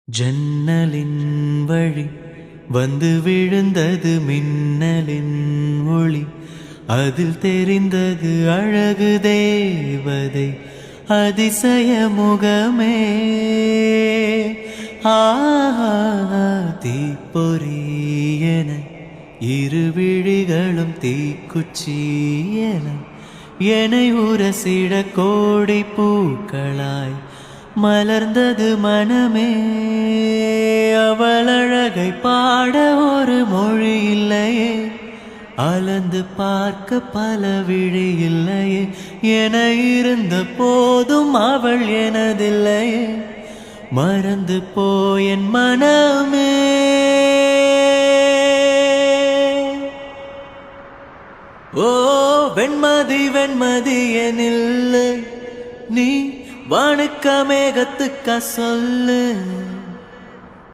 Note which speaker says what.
Speaker 1: ஜன்னலின் வழி வந்து விழுந்தது மின்னலின் ஒளி. அதில் தெரிந்தது அழகு தேவதை அதிசய முகமே. தீப்பொறியென இரு விழிகளும் தீக்குச்சியென என்னை உரசிட கோடி பூக்களாய் மலர்ந்தது மனமே. அவள் அழகை பாட ஒரு மொழி இல்லையே, அளந்து பார்க்க பல விழி இல்லையே. என இருந்த போதும் அவள் எனதில்லையே, மறந்து போயன் மனமே. ஓ வெண்மதி வெண்மதி எனில்லை, நீ வானுக்க மேகத்துக்க சொல்லு.